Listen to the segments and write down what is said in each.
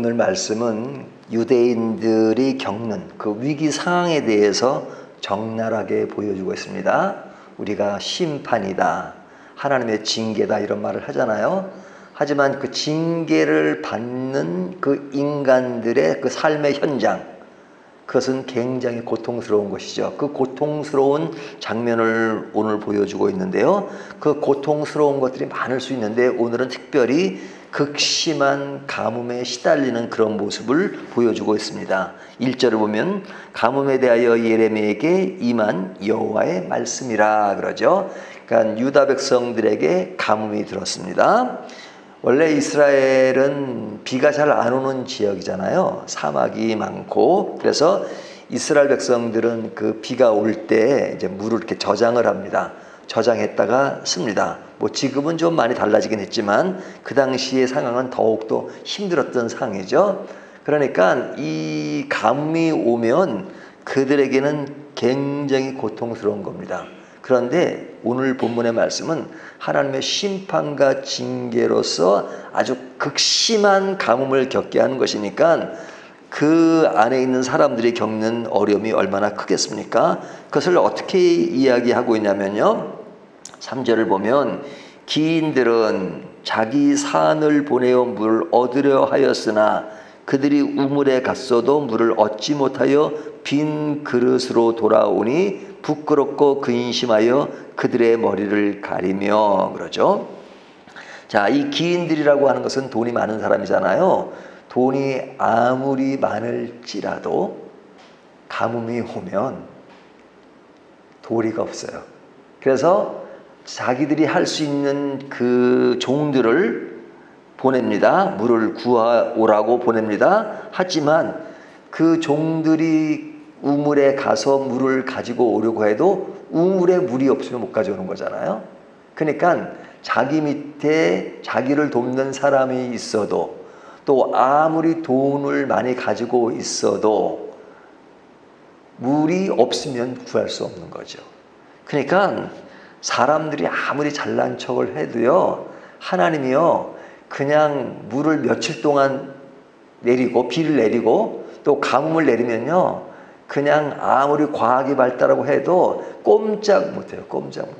오늘 말씀은 유대인들이 겪는 그 위기 상황에 대해서 적나라하게 보여주고 있습니다. 우리가 심판이다, 하나님의 징계다 이런 말을 하잖아요. 하지만 그 징계를 받는 그 인간들의 그 삶의 현장, 그것은 굉장히 고통스러운 것이죠. 그 고통스러운 장면을 오늘 보여주고 있는데요. 그 고통스러운 것들이 많을 수 있는데 오늘은 특별히 극심한 가뭄에 시달리는 그런 모습을 보여주고 있습니다. 1절을 보면 가뭄에 대하여 예레미야에게 임한 여호와의 말씀이라 그러죠. 그러니까 유다 백성들에게 가뭄이 들었습니다. 원래 이스라엘은 비가 잘 안 오는 지역이잖아요. 사막이 많고. 그래서 이스라엘 백성들은 그 비가 올 때 이제 물을 이렇게 저장을 합니다. 저장했다가 씁니다. 뭐 지금은 좀 많이 달라지긴 했지만 그 당시의 상황은 더욱더 힘들었던 상황이죠. 그러니까 이 가뭄이 오면 그들에게는 굉장히 고통스러운 겁니다. 그런데 오늘 본문의 말씀은 하나님의 심판과 징계로서 아주 극심한 가뭄을 겪게 하는 것이니까 그 안에 있는 사람들이 겪는 어려움이 얼마나 크겠습니까? 그것을 어떻게 이야기하고 있냐면요, 3절을 보면 기인들은 자기 산을 보내어 물을 얻으려 하였으나 그들이 우물에 갔어도 물을 얻지 못하여 빈 그릇으로 돌아오니 부끄럽고 근심하여 그들의 머리를 가리며 그러죠. 자, 이 기인들이라고 하는 것은 돈이 많은 사람이잖아요. 돈이 아무리 많을지라도 가뭄이 오면 도리가 없어요. 그래서 자기들이 할 수 있는 그 종들을 보냅니다. 물을 구하오라고 보냅니다. 하지만 그 종들이 우물에 가서 물을 가지고 오려고 해도 우물에 물이 없으면 못 가져오는 거잖아요. 그러니까 자기 밑에 자기를 돕는 사람이 있어도 또 아무리 돈을 많이 가지고 있어도 물이 없으면 구할 수 없는 거죠. 그러니까 사람들이 아무리 잘난 척을 해도요, 하나님이요 그냥 물을 며칠 동안 내리고 비를 내리고 또 가뭄을 내리면요 그냥 아무리 과학이 발달하고 해도 꼼짝 못해요. 꼼짝 못.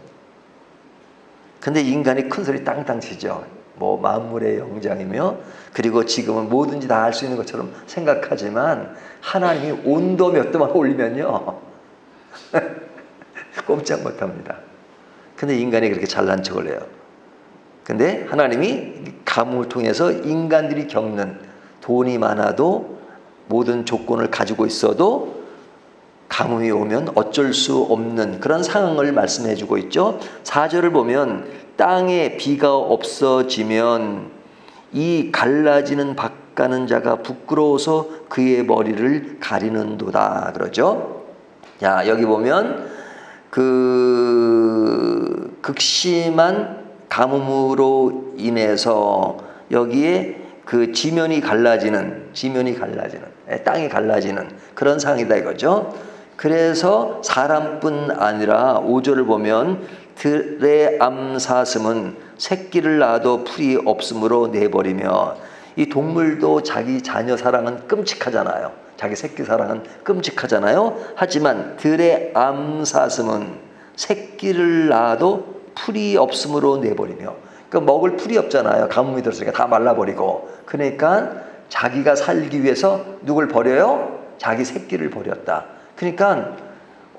근데 인간이 큰 소리 땅땅 치죠. 뭐 만물의 영장이며, 그리고 지금은 뭐든지 다 할 수 있는 것처럼 생각하지만 하나님이 온도 몇 도만 올리면요 꼼짝 못합니다. 근데 인간이 그렇게 잘난 척을 해요. 근데 하나님이 가뭄을 통해서 인간들이 겪는, 돈이 많아도 모든 조건을 가지고 있어도 가뭄이 오면 어쩔 수 없는 그런 상황을 말씀해 주고 있죠. 4절을 보면 땅에 비가 없어지면 이 갈라지는 밭 가는 자가 부끄러워서 그의 머리를 가리는도다 그러죠. 자, 여기 보면 그 극심한 가뭄으로 인해서 여기에 그 지면이 갈라지는 땅이 갈라지는 그런 상황이다 이거죠. 그래서 사람뿐 아니라 5절을 보면 들의 암사슴은 새끼를 낳아도 풀이 없으므로 내버리며, 이 동물도 자기 자녀 사랑은 끔찍하잖아요. 자기 새끼 사랑은 끔찍하잖아요. 하지만 들의 암사슴은 새끼를 낳아도 풀이 없으므로 내버리며, 그러니까 먹을 풀이 없잖아요. 가뭄이 들었으니까 다 말라버리고. 그러니까 자기가 살기 위해서 누굴 버려요? 자기 새끼를 버렸다. 그러니까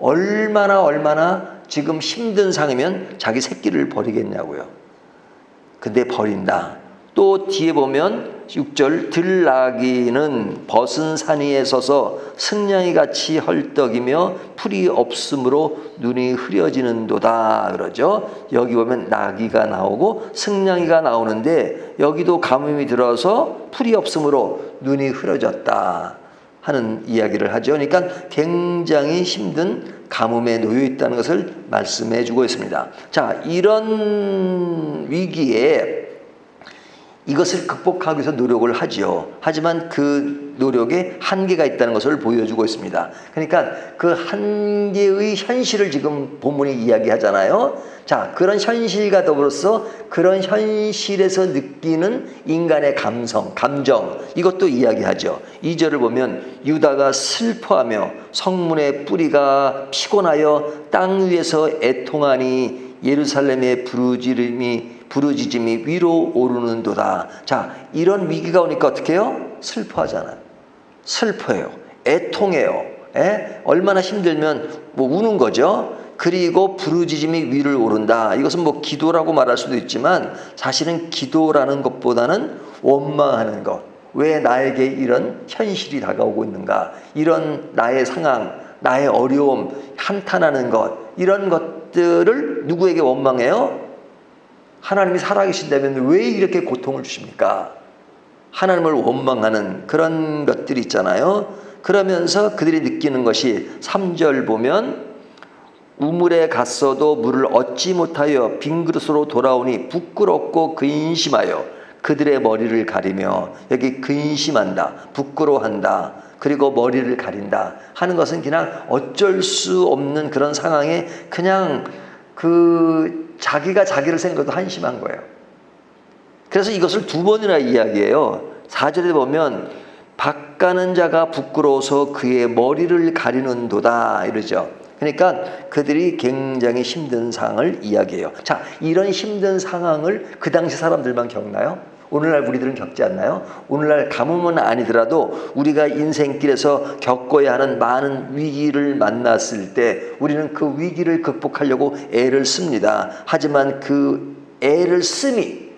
얼마나 지금 힘든 상이면 자기 새끼를 버리겠냐고요. 근데 버린다. 또 뒤에 보면 6절 들나귀는 벗은 산 위에 서서 승냥이 같이 헐떡이며 풀이 없으므로 눈이 흐려지는도다 그러죠. 여기 보면 나귀가 나오고 승냥이가 나오는데 여기도 가뭄이 들어서 풀이 없으므로 눈이 흐려졌다 하는 이야기를 하죠. 그러니까 굉장히 힘든 가뭄에 놓여 있다는 것을 말씀해 주고 있습니다. 자, 이런 위기에 이것을 극복하기 위해서 노력을 하죠. 하지만 그 노력에 한계가 있다는 것을 보여주고 있습니다. 그러니까 그 한계의 현실을 지금 본문이 이야기하잖아요. 자, 그런 현실과 더불어서 그런 현실에서 느끼는 인간의 감정, 이것도 이야기하죠. 2절을 보면 유다가 슬퍼하며 성문의 뿌리가 피곤하여 땅 위에서 애통하니 예루살렘의 부르짖음이 위로 오르는도다. 자, 이런 위기가 오니까 어떻게 해요? 슬퍼하잖아요. 슬퍼해요. 애통해요. 얼마나 힘들면 우는 거죠. 그리고 부르짖음이 위를 오른다. 이것은 기도라고 말할 수도 있지만 사실은 기도라는 것보다는 원망하는 것. 왜 나에게 이런 현실이 다가오고 있는가? 이런 나의 상황, 나의 어려움, 한탄하는 것, 이런 것들을 누구에게 원망해요? 하나님이 살아계신다면 왜 이렇게 고통을 주십니까? 하나님을 원망하는 그런 것들이 있잖아요. 그러면서 그들이 느끼는 것이 3절 보면 우물에 갔어도 물을 얻지 못하여 빈 그릇으로 돌아오니 부끄럽고 근심하여 그들의 머리를 가리며, 여기 근심한다, 부끄러워한다, 그리고 머리를 가린다 하는 것은 그냥 어쩔 수 없는 그런 상황에 그냥 자기가 자기를 생각해도 한심한 거예요. 그래서 이것을 두 번이나 이야기해요. 4절에 보면 밭가는 자가 부끄러워서 그의 머리를 가리는도다 이러죠. 그러니까 그들이 굉장히 힘든 상황을 이야기해요. 자, 이런 힘든 상황을 그 당시 사람들만 겪나요? 오늘날 우리들은 겪지 않나요? 오늘날 가뭄은 아니더라도 우리가 인생길에서 겪어야 하는 많은 위기를 만났을 때 우리는 그 위기를 극복하려고 애를 씁니다. 하지만 그 애를 씀이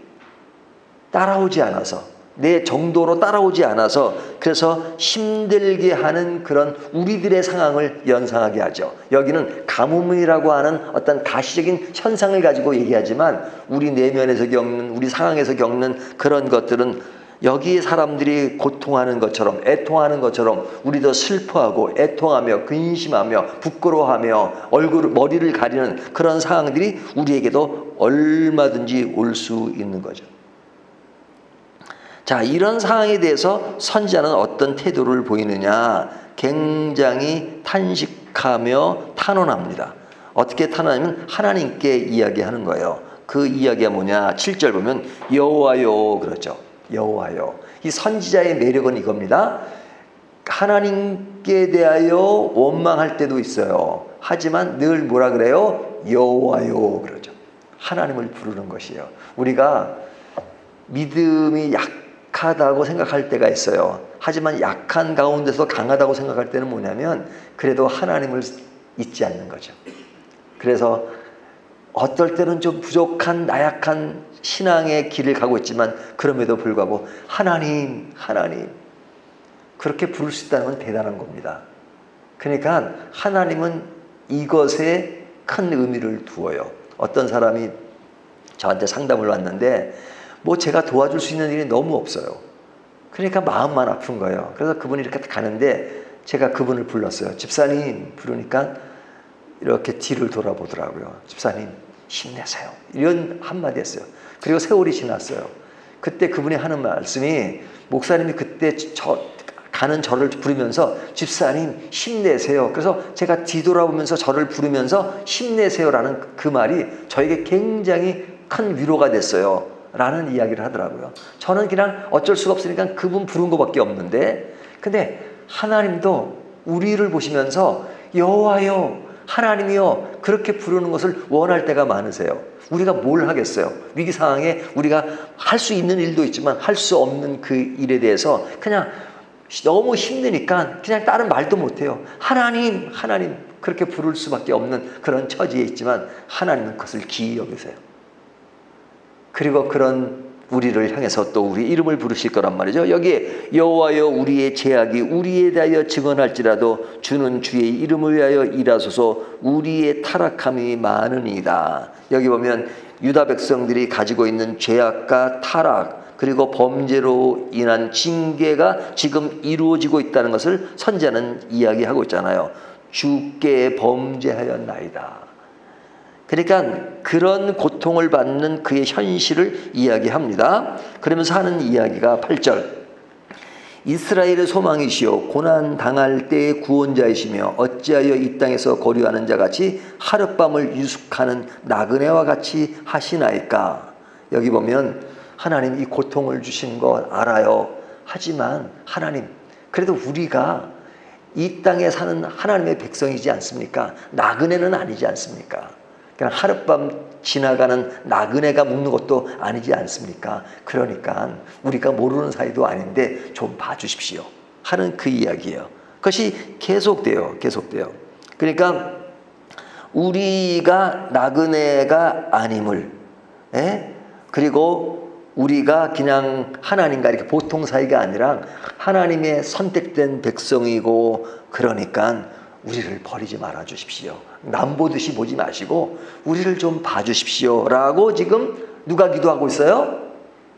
따라오지 않아서, 내 정도로 따라오지 않아서, 그래서 힘들게 하는 그런 우리들의 상황을 연상하게 하죠. 여기는 가뭄이라고 하는 어떤 가시적인 현상을 가지고 얘기하지만 우리 내면에서 겪는, 우리 상황에서 겪는 그런 것들은 여기에 사람들이 고통하는 것처럼, 애통하는 것처럼 우리도 슬퍼하고 애통하며 근심하며 부끄러워하며 머리를 가리는 그런 상황들이 우리에게도 얼마든지 올 수 있는 거죠. 자, 이런 상황에 대해서 선지자는 어떤 태도를 보이느냐? 굉장히 탄식하며 탄원합니다. 어떻게 탄원하냐면 하나님께 이야기하는 거예요. 그 이야기가 뭐냐? 7절 보면 여호와여 그러죠. 여호와여. 이 선지자의 매력은 이겁니다. 하나님께 대하여 원망할 때도 있어요. 하지만 늘 뭐라 그래요? 여호와여 그러죠. 하나님을 부르는 것이에요. 우리가 믿음이 약하다고 생각할 때가 있어요. 하지만 약한 가운데서 강하다고 생각할 때는 뭐냐면 그래도 하나님을 잊지 않는 거죠. 그래서 어떨 때는 좀 부족한 나약한 신앙의 길을 가고 있지만 그럼에도 불구하고 하나님, 하나님 그렇게 부를 수 있다는 건 대단한 겁니다. 그러니까 하나님은 이것에 큰 의미를 두어요. 어떤 사람이 저한테 상담을 왔는데 제가 도와줄 수 있는 일이 너무 없어요. 그러니까 마음만 아픈 거예요. 그래서 그분이 이렇게 가는데 제가 그분을 불렀어요. 집사님 부르니까 이렇게 뒤를 돌아보더라고요. 집사님 힘내세요. 이런 한마디 했어요. 그리고 세월이 지났어요. 그때 그분이 하는 말씀이 목사님이 그때 가는 저를 부르면서 집사님 힘내세요. 그래서 제가 뒤돌아보면서 저를 부르면서 힘내세요라는 그 말이 저에게 굉장히 큰 위로가 됐어요. 라는 이야기를 하더라고요. 저는 그냥 어쩔 수가 없으니까 그분 부른 것밖에 없는데 근데 하나님도 우리를 보시면서 여호와여 하나님이여 그렇게 부르는 것을 원할 때가 많으세요. 우리가 뭘 하겠어요? 위기 상황에 우리가 할 수 있는 일도 있지만 할 수 없는 그 일에 대해서 그냥 너무 힘드니까 그냥 다른 말도 못해요. 하나님 하나님 그렇게 부를 수밖에 없는 그런 처지에 있지만 하나님은 그것을 기이 여기세요. 그리고 그런 우리를 향해서 또 우리 이름을 부르실 거란 말이죠. 여기에 여호와여 우리의 죄악이 우리에 대하여 증언할지라도 주는 주의 이름을 위하여 일하소서 우리의 타락함이 많으니이다. 여기 보면 유다 백성들이 가지고 있는 죄악과 타락 그리고 범죄로 인한 징계가 지금 이루어지고 있다는 것을 선지자는 이야기하고 있잖아요. 주께 범죄하였나이다. 그러니까 그런 고통을 받는 그의 현실을 이야기합니다. 그러면서 하는 이야기가 8절 이스라엘의 소망이시오 고난 당할 때의 구원자이시며 어찌하여 이 땅에서 거류하는 자 같이 하룻밤을 유숙하는 나그네와 같이 하시나이까. 여기 보면 하나님 이 고통을 주신 거 알아요. 하지만 하나님, 그래도 우리가 이 땅에 사는 하나님의 백성이지 않습니까? 나그네는 아니지 않습니까? 그냥 하룻밤 지나가는 나그네가 묵는 것도 아니지 않습니까? 그러니까 우리가 모르는 사이도 아닌데 좀 봐주십시오 하는 그 이야기예요. 그것이 계속돼요. 그러니까 우리가 나그네가 아님을, 그리고 우리가 그냥 하나님과 이렇게 보통 사이가 아니라 하나님의 선택된 백성이고, 그러니까 우리를 버리지 말아 주십시오. 남 보듯이 보지 마시고 우리를 좀 봐주십시오 라고 지금 누가 기도하고 있어요?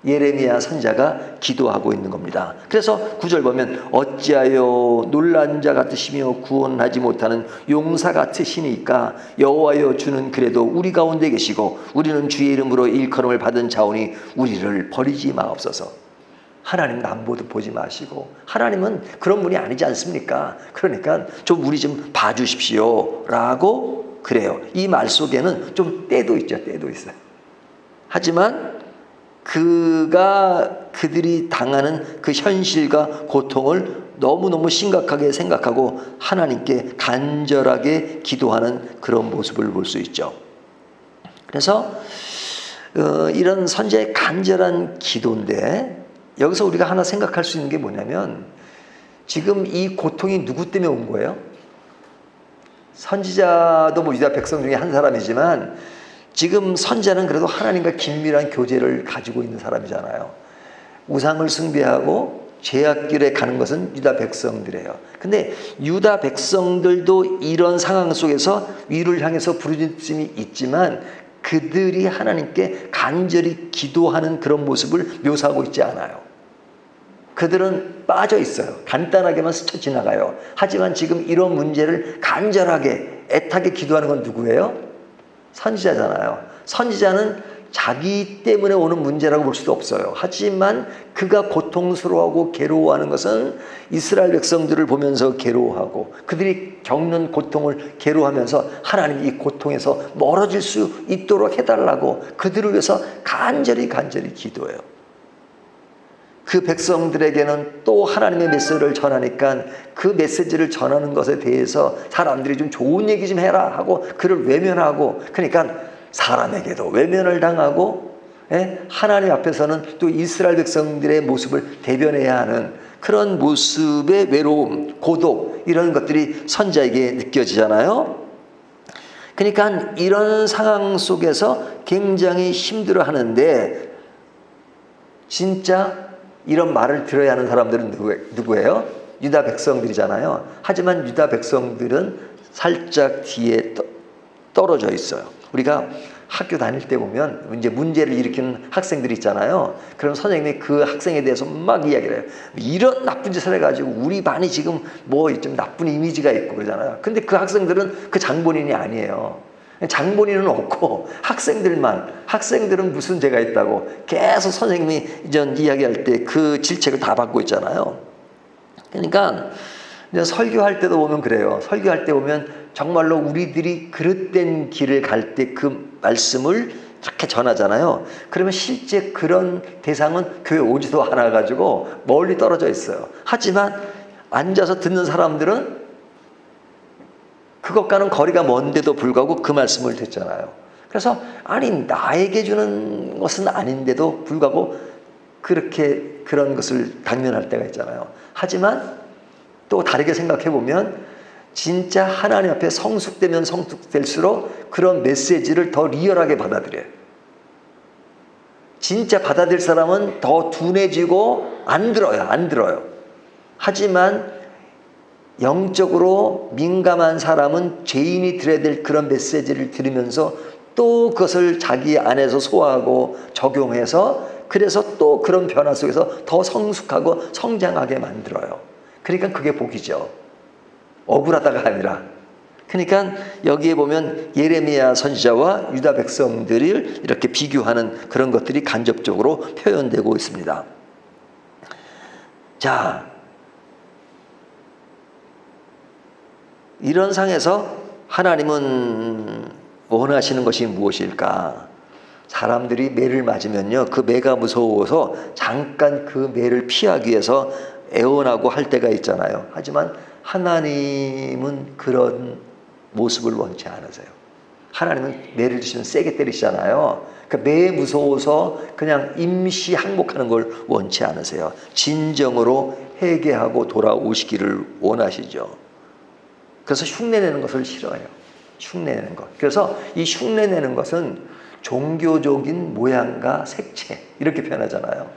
예레미야 선지자가 기도하고 있는 겁니다. 그래서 9절 보면 어찌하여 놀란 자 같으시며 구원하지 못하는 용사 같으시니까 여호와여 주는 그래도 우리 가운데 계시고 우리는 주의 이름으로 일컬음을 받은 자오니 우리를 버리지 마옵소서. 하나님 남보듯 보지 마시고 하나님은 그런 분이 아니지 않습니까? 그러니까 좀 우리 좀 봐주십시오 라고 그래요. 이 말 속에는 좀 때도 있죠. 때도 있어요. 하지만 그들이 당하는 그 현실과 고통을 너무너무 심각하게 생각하고 하나님께 간절하게 기도하는 그런 모습을 볼 수 있죠. 그래서 이런 선지자의 간절한 기도인데, 여기서 우리가 하나 생각할 수 있는 게 뭐냐면, 지금 이 고통이 누구 때문에 온 거예요? 선지자도 뭐 유다 백성 중에 한 사람이지만 지금 선지자는 그래도 하나님과 긴밀한 교제를 가지고 있는 사람이잖아요. 우상을 숭배하고 죄악길에 가는 것은 유다 백성들이에요. 근데 유다 백성들도 이런 상황 속에서 위를 향해서 부르짖음이 있지만 그들이 하나님께 간절히 기도하는 그런 모습을 묘사하고 있지 않아요. 그들은 빠져 있어요. 간단하게만 스쳐 지나가요. 하지만 지금 이런 문제를 간절하게 애타게 기도하는 건 누구예요? 선지자잖아요. 선지자는 자기 때문에 오는 문제라고 볼 수도 없어요. 하지만 그가 고통스러워하고 괴로워하는 것은 이스라엘 백성들을 보면서 괴로워하고 그들이 겪는 고통을 괴로워하면서 하나님 이 고통에서 멀어질 수 있도록 해달라고 그들을 위해서 간절히 기도해요. 그 백성들에게는 또 하나님의 메시지를 전하니까 그 메시지를 전하는 것에 대해서 사람들이 좀 좋은 얘기 좀 해라 하고 그를 외면하고, 그러니까 사람에게도 외면을 당하고 하나님 앞에서는 또 이스라엘 백성들의 모습을 대변해야 하는 그런 모습의 외로움, 고독, 이런 것들이 선지자에게 느껴지잖아요. 그러니까 이런 상황 속에서 굉장히 힘들어 하는데, 진짜 이런 말을 들어야 하는 사람들은 누구예요? 유다 백성들이잖아요. 하지만 유다 백성들은 살짝 뒤에 떨어져 있어요. 우리가 학교 다닐 때 보면 이제 문제를 일으키는 학생들이 있잖아요. 그럼 선생님이 그 학생에 대해서 막 이야기를 해요. 이런 나쁜 짓을 해가지고 우리 반이 지금 뭐 좀 나쁜 이미지가 있고 그러잖아요. 근데 그 학생들은 그 장본인이 아니에요. 장본인은 없고 학생들은 무슨 죄가 있다고 계속 선생님이 이전 이야기할 때 그 질책을 다 받고 있잖아요. 그러니까 설교할 때도 보면 그래요. 설교할 때 보면 정말로 우리들이 그릇된 길을 갈 때 그 말씀을 이렇게 전하잖아요. 그러면 실제 그런 대상은 교회 오지도 않아 가지고 멀리 떨어져 있어요. 하지만 앉아서 듣는 사람들은 그것과는 거리가 먼데도 불구하고 그 말씀을 듣잖아요. 그래서 아니 나에게 주는 것은 아닌데도 불구하고 그렇게 그런 것을 당면할 때가 있잖아요. 하지만 또 다르게 생각해 보면 진짜 하나님 앞에 성숙되면 성숙될수록 그런 메시지를 더 리얼하게 받아들여요. 진짜 받아들일 사람은 더 둔해지고 안 들어요. 하지만 영적으로 민감한 사람은 죄인이 들어야 될 그런 메시지를 들으면서 또 그것을 자기 안에서 소화하고 적용해서 그래서 또 그런 변화 속에서 더 성숙하고 성장하게 만들어요. 그러니까 그게 복이죠. 억울하다가 아니라. 그러니까 여기에 보면 예레미야 선지자와 유다 백성들을 이렇게 비교하는 그런 것들이 간접적으로 표현되고 있습니다. 자, 이런 상에서 하나님은 원하시는 것이 무엇일까? 사람들이 매를 맞으면요, 그 매가 무서워서 잠깐 그 매를 피하기 위해서 애원하고 할 때가 있잖아요. 하지만 하나님은 그런 모습을 원치 않으세요. 하나님은 매를 주시면 세게 때리시잖아요. 그 매에 무서워서 그냥 임시 항복하는 걸 원치 않으세요. 진정으로 회개하고 돌아오시기를 원하시죠. 그래서 흉내내는 것을 싫어해요. 흉내내는 것. 그래서 이 흉내내는 것은 종교적인 모양과 색채, 이렇게 표현하잖아요.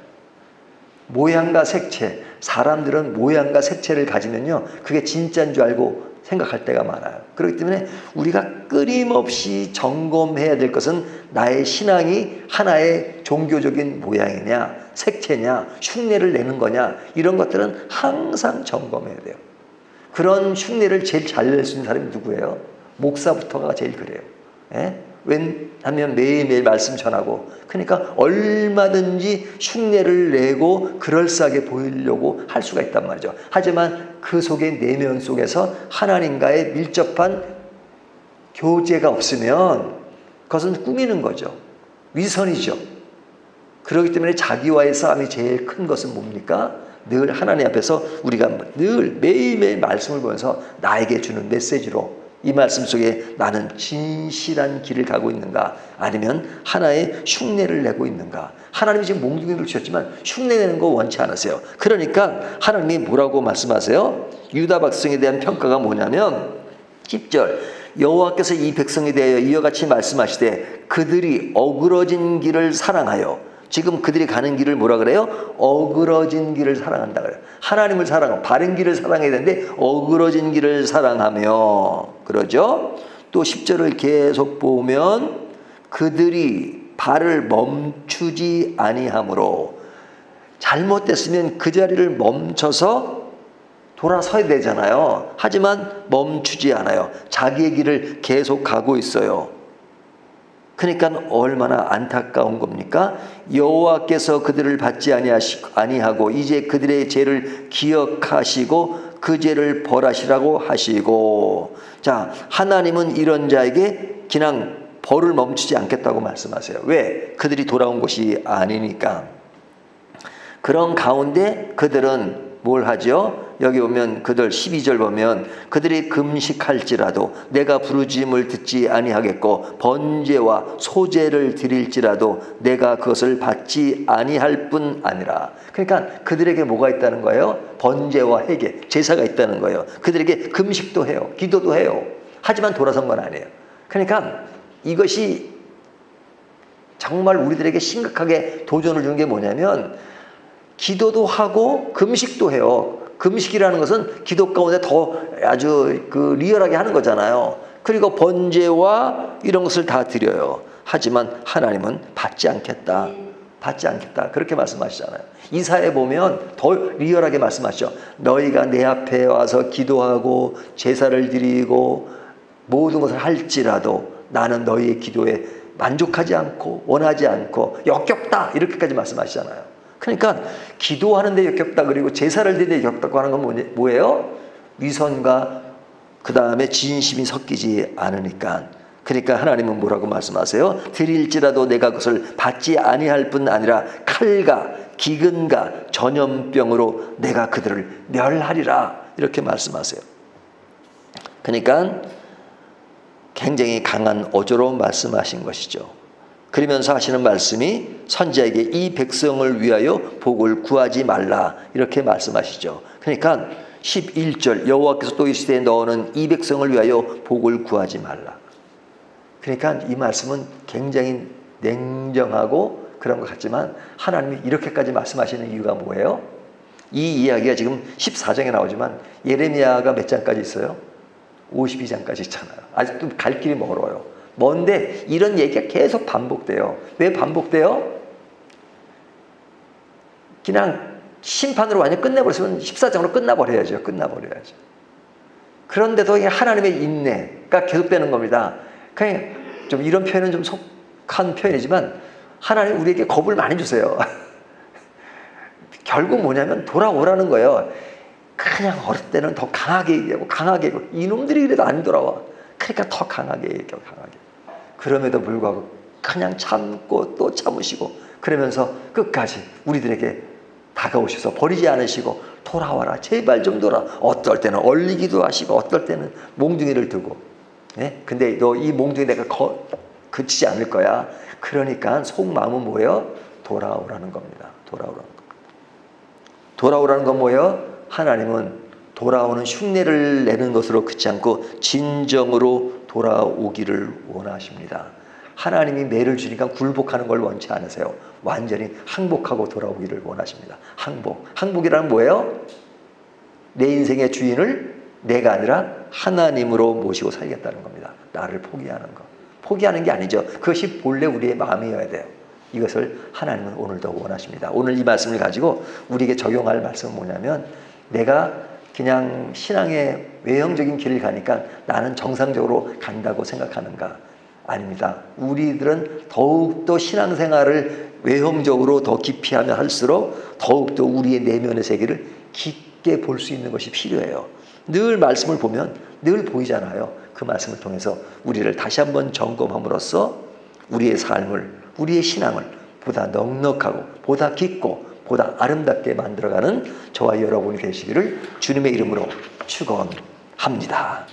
모양과 색채. 사람들은 모양과 색채를 가지면요, 그게 진짜인 줄 알고 생각할 때가 많아요. 그렇기 때문에 우리가 끊임없이 점검해야 될 것은 나의 신앙이 하나의 종교적인 모양이냐, 색채냐, 흉내를 내는 거냐, 이런 것들은 항상 점검해야 돼요. 그런 흉내를 제일 잘 낼 수 있는 사람이 누구예요? 목사부터가 제일 그래요. 예? 왜냐하면 매일매일 말씀 전하고, 그러니까 얼마든지 흉내를 내고 그럴싸하게 보이려고 할 수가 있단 말이죠. 하지만 그 속의 내면 속에서 하나님과의 밀접한 교제가 없으면 그것은 꾸미는 거죠. 위선이죠. 그렇기 때문에 자기와의 싸움이 제일 큰 것은 뭡니까? 늘 하나님 앞에서 우리가 늘 매일매일 말씀을 보면서 나에게 주는 메시지로 이 말씀 속에 나는 진실한 길을 가고 있는가, 아니면 하나의 흉내를 내고 있는가. 하나님이 지금 몽둥이를 주셨지만 흉내내는 거 원치 않으세요. 그러니까 하나님이 뭐라고 말씀하세요? 유다 백성에 대한 평가가 뭐냐면 10절, 여호와께서 이 백성에 대하여 이와 같이 말씀하시되 그들이 어그러진 길을 사랑하여, 지금 그들이 가는 길을 뭐라 그래요? 어그러진 길을 사랑한다 그래요. 하나님을 사랑하고 바른 길을 사랑해야 되는데 어그러진 길을 사랑하며, 그러죠? 또 10절을 계속 보면 그들이 발을 멈추지 아니하므로, 잘못됐으면 그 자리를 멈춰서 돌아서야 되잖아요. 하지만 멈추지 않아요. 자기의 길을 계속 가고 있어요. 그러니까 얼마나 안타까운 겁니까? 여호와께서 그들을 받지 아니하고 이제 그들의 죄를 기억하시고 그 죄를 벌하시라고 하시고, 자, 하나님은 이런 자에게 그냥 벌을 멈추지 않겠다고 말씀하세요. 왜? 그들이 돌아온 것이 아니니까. 그런 가운데 그들은 뭘 하죠? 여기 보면 그들 12절 보면 그들이 금식할지라도 내가 부르짖음을 듣지 아니하겠고 번제와 소제를 드릴지라도 내가 그것을 받지 아니할 뿐 아니라. 그러니까 그들에게 뭐가 있다는 거예요? 번제와 회개, 제사가 있다는 거예요. 그들에게 금식도 해요. 기도도 해요. 하지만 돌아선 건 아니에요. 그러니까 이것이 정말 우리들에게 심각하게 도전을 주는 게 뭐냐면, 기도도 하고 금식도 해요. 금식이라는 것은 기도 가운데 더 아주 리얼하게 하는 거잖아요. 그리고 번제와 이런 것을 다 드려요. 하지만 하나님은 받지 않겠다. 받지 않겠다. 그렇게 말씀하시잖아요. 이사야에 보면 더 리얼하게 말씀하시죠. 너희가 내 앞에 와서 기도하고 제사를 드리고 모든 것을 할지라도 나는 너희의 기도에 만족하지 않고 원하지 않고 역겹다. 이렇게까지 말씀하시잖아요. 그러니까 기도하는데 역겹다, 그리고 제사를 드리는데 역겹다고 하는 건 뭐예요? 위선과 그 다음에 진심이 섞이지 않으니까. 그러니까 하나님은 뭐라고 말씀하세요? 드릴지라도 내가 그것을 받지 아니할 뿐 아니라 칼과 기근과 전염병으로 내가 그들을 멸하리라, 이렇게 말씀하세요. 그러니까 굉장히 강한 어조로 말씀하신 것이죠. 그러면서 하시는 말씀이 선지자에게 이 백성을 위하여 복을 구하지 말라, 이렇게 말씀하시죠. 그러니까 11절, 여호와께서 또 이르시되 너는 이 백성을 위하여 복을 구하지 말라. 그러니까 이 말씀은 굉장히 냉정하고 그런 것 같지만 하나님이 이렇게까지 말씀하시는 이유가 뭐예요? 이 이야기가 지금 14장에 나오지만 예레미야가 몇 장까지 있어요? 52장까지 있잖아요. 아직도 갈 길이 멀어요. 뭔데 이런 얘기가 계속 반복돼요. 왜 반복돼요? 그냥 심판으로 완전히 끝내버렸으면 14장으로 끝나버려야죠. 그런데도 하나님의 인내가 계속되는 겁니다. 그냥 좀 이런 표현은 좀 속한 표현이지만 하나님 우리에게 겁을 많이 주세요. 결국 뭐냐면 돌아오라는 거예요. 그냥 어릴 때는 더 강하게 얘기하고 강하게 얘기하고 이놈들이 그래도 안 돌아와. 그러니까 더 강하게 얘기하고 강하게. 그럼에도 불구하고 그냥 참고 또 참으시고 그러면서 끝까지 우리들에게 다가오셔서 버리지 않으시고 돌아와라 제발 좀 돌아. 어떨 때는 얼리기도 하시고 어떨 때는 몽둥이를 두고 예? 근데 너 이 몽둥이 내가 그치지 않을 거야. 그러니까 속마음은 뭐예요? 돌아오라는 겁니다. 돌아오라는 겁니다. 돌아오라는 건 뭐예요? 하나님은 돌아오는 흉내를 내는 것으로 그치 않고 진정으로 돌아오기를 원하십니다. 하나님이 매를 주니까 굴복하는 걸 원치 않으세요. 완전히 항복하고 돌아오기를 원하십니다. 항복. 항복이란 뭐예요? 내 인생의 주인을 내가 아니라 하나님으로 모시고 살겠다는 겁니다. 나를 포기하는 것. 포기하는 게 아니죠. 그것이 본래 우리의 마음이어야 돼요. 이것을 하나님은 오늘도 원하십니다. 오늘 이 말씀을 가지고 우리에게 적용할 말씀은 뭐냐면 내가 그냥 신앙의 외형적인 길을 가니까 나는 정상적으로 간다고 생각하는가? 아닙니다. 우리들은 더욱더 신앙생활을 외형적으로 더 깊이 하면 할수록 더욱더 우리의 내면의 세계를 깊게 볼 수 있는 것이 필요해요. 늘 말씀을 보면 늘 보이잖아요. 그 말씀을 통해서 우리를 다시 한번 점검함으로써 우리의 삶을, 우리의 신앙을 보다 넉넉하고 보다 깊고 보다 아름답게 만들어가는 저와 여러분이 되시기를 주님의 이름으로 축원합니다.